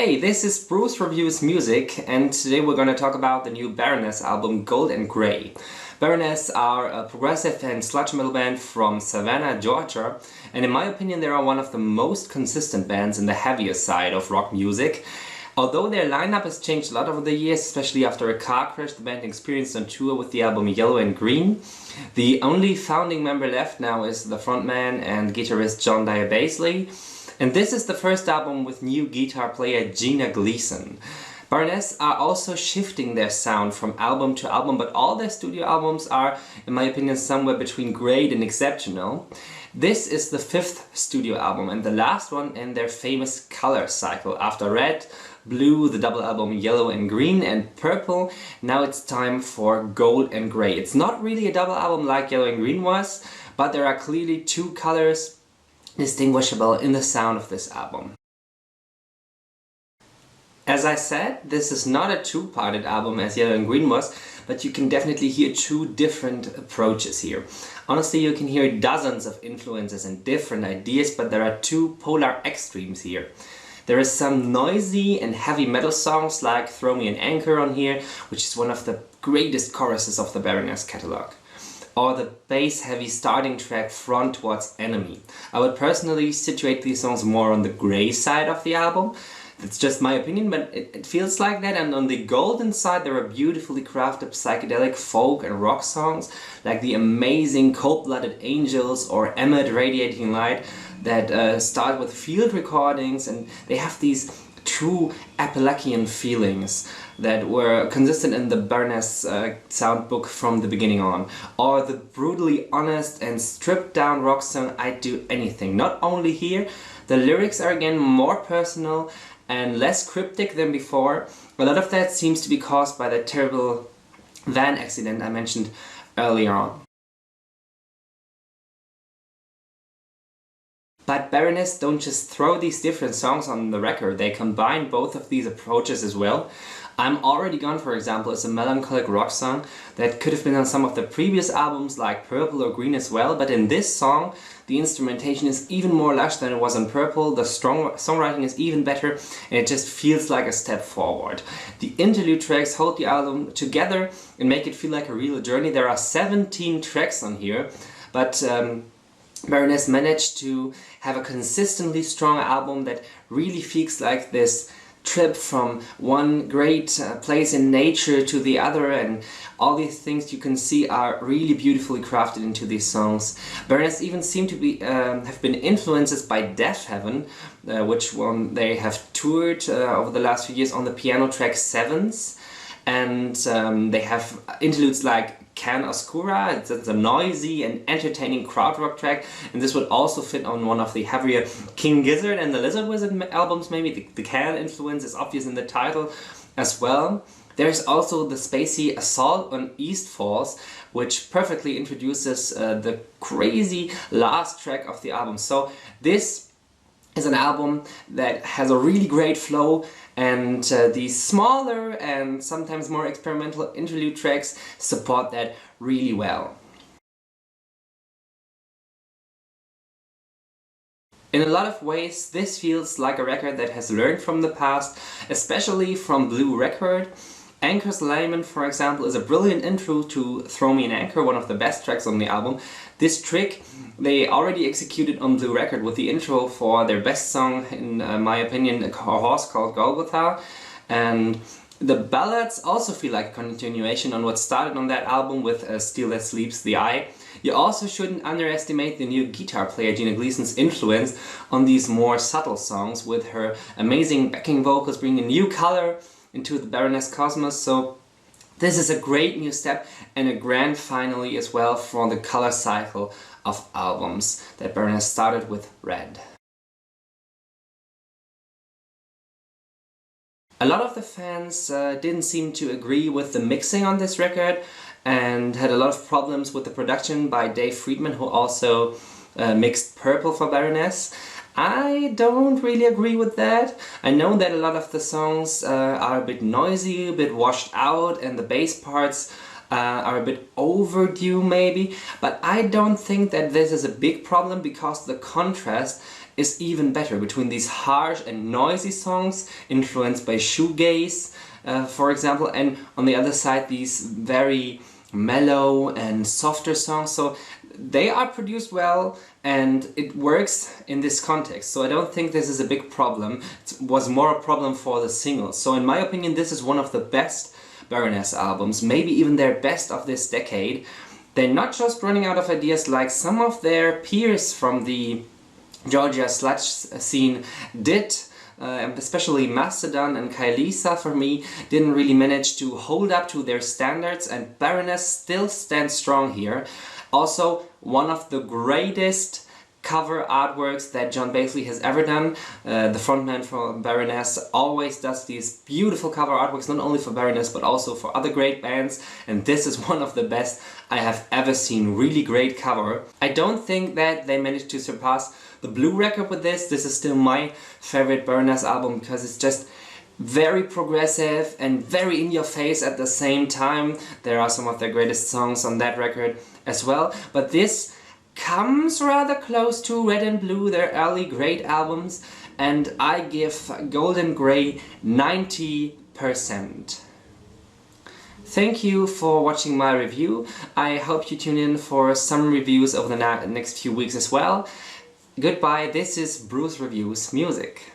Hey, this is Bruce Reviews Music, and today we're going to talk about the new Baroness album Gold and Grey. Baroness are a progressive and sludge metal band from Savannah, Georgia, and in my opinion they are one of the most consistent bands in the heavier side of rock music. Although their lineup has changed a lot over the years, especially after a car crash the band experienced on tour with the album Yellow and Green, the only founding member left now is the frontman and guitarist John Basley. And this is the first album with new guitar player Gina Gleason. Baroness are also shifting their sound from album to album, but all their studio albums are, in my opinion, somewhere between great and exceptional. This is the fifth studio album and the last one in their famous color cycle. After Red, Blue, the double album Yellow and Green, and Purple, now it's time for Gold and Grey. It's not really a double album like Yellow and Green was, but there are clearly two colors distinguishable in the sound of this album. As I said, this is not a two-parted album as Yellow and Green was, but you can definitely hear two different approaches here. Honestly, you can hear dozens of influences and different ideas, but there are two polar extremes here. There is some noisy and heavy metal songs like Throw Me an Anchor on here, which is one of the greatest choruses of the Baroness catalog. Or the bass-heavy starting track Front Towards Enemy. I would personally situate these songs more on the grey side of the album. That's just my opinion, but it feels like that. And on the golden side there are beautifully crafted psychedelic folk and rock songs like the amazing Cold-Blooded Angels or Emmet Radiating Light that start with field recordings, and they have these true Appalachian feelings that were consistent in the Baroness sound book from the beginning on. Or the brutally honest and stripped down rock song I'd Do Anything. Not only here, the lyrics are again more personal and less cryptic than before. A lot of that seems to be caused by the terrible van accident I mentioned earlier on. But Baroness don't just throw these different songs on the record, they combine both of these approaches as well. I'm Already Gone, for example, is a melancholic rock song that could have been on some of the previous albums like Purple or Green as well, but in this song the instrumentation is even more lush than it was on Purple, the songwriting is even better, and it just feels like a step forward. The interlude tracks hold the album together and make it feel like a real journey. There are 17 tracks on here, but Baroness managed to have a consistently strong album that really feels like this trip from one great place in nature to the other, and all these things you can see are really beautifully crafted into these songs. Baroness even seem to be have been influenced by Death Heaven, which one they have toured over the last few years on the piano track Sevens, and they have interludes like Can Oscura. It's a noisy and entertaining krautrock track, and this would also fit on one of the heavier King Gizzard and the Lizard Wizard albums maybe. The Can influence is obvious in the title as well. There's also the spacey Assault on East Falls, which perfectly introduces the crazy last track of the album. So this is an album that has a really great flow, and these smaller and sometimes more experimental interlude tracks support that really well. In a lot of ways, this feels like a record that has learned from the past, especially from Blue Record. Anchor's Layman, for example, is a brilliant intro to Throw Me an Anchor, one of the best tracks on the album. This trick they already executed on Blue Record with the intro for their best song, in my opinion, A Horse Called Golgotha. And the ballads also feel like a continuation on what started on that album with Still That Sleeps the Eye. You also shouldn't underestimate the new guitar player Gina Gleason's influence on these more subtle songs, with her amazing backing vocals bringing new color into the Baroness cosmos. So this is a great new step and a grand finale as well for the color cycle of albums that Baroness started with Red. A lot of the fans didn't seem to agree with the mixing on this record and had a lot of problems with the production by Dave Friedman, who also mixed Purple for Baroness. I don't really agree with that. I know that a lot of the songs are a bit noisy, a bit washed out, and the bass parts are a bit overdue maybe, but I don't think that this is a big problem because the contrast is even better, between these harsh and noisy songs influenced by shoegaze, for example, and on the other side these very mellow and softer songs. So they are produced well and it works in this context. So I don't think this is a big problem. It was more a problem for the singles. So in my opinion, this is one of the best Baroness albums, maybe even their best of this decade. They're not just running out of ideas like some of their peers from the Georgia sludge scene did. Especially Mastodon and Kailisa, for me, didn't really manage to hold up to their standards, and Baroness still stands strong here. Also, one of the greatest cover artworks that John Baizley has ever done. The frontman for Baroness always does these beautiful cover artworks, not only for Baroness but also for other great bands, and this is one of the best I have ever seen. Really great cover. I don't think that they managed to surpass the Blue record with this. This is still my favorite Baroness album because it's just very progressive and very in your face at the same time. There are some of their greatest songs on that record as well, but this comes rather close to Red and Blue, their early great albums, and I give Golden Grey 90%. Thank you for watching my review. I hope you tune in for some reviews over the next few weeks as well. Goodbye, this is Bruce Reviews Music.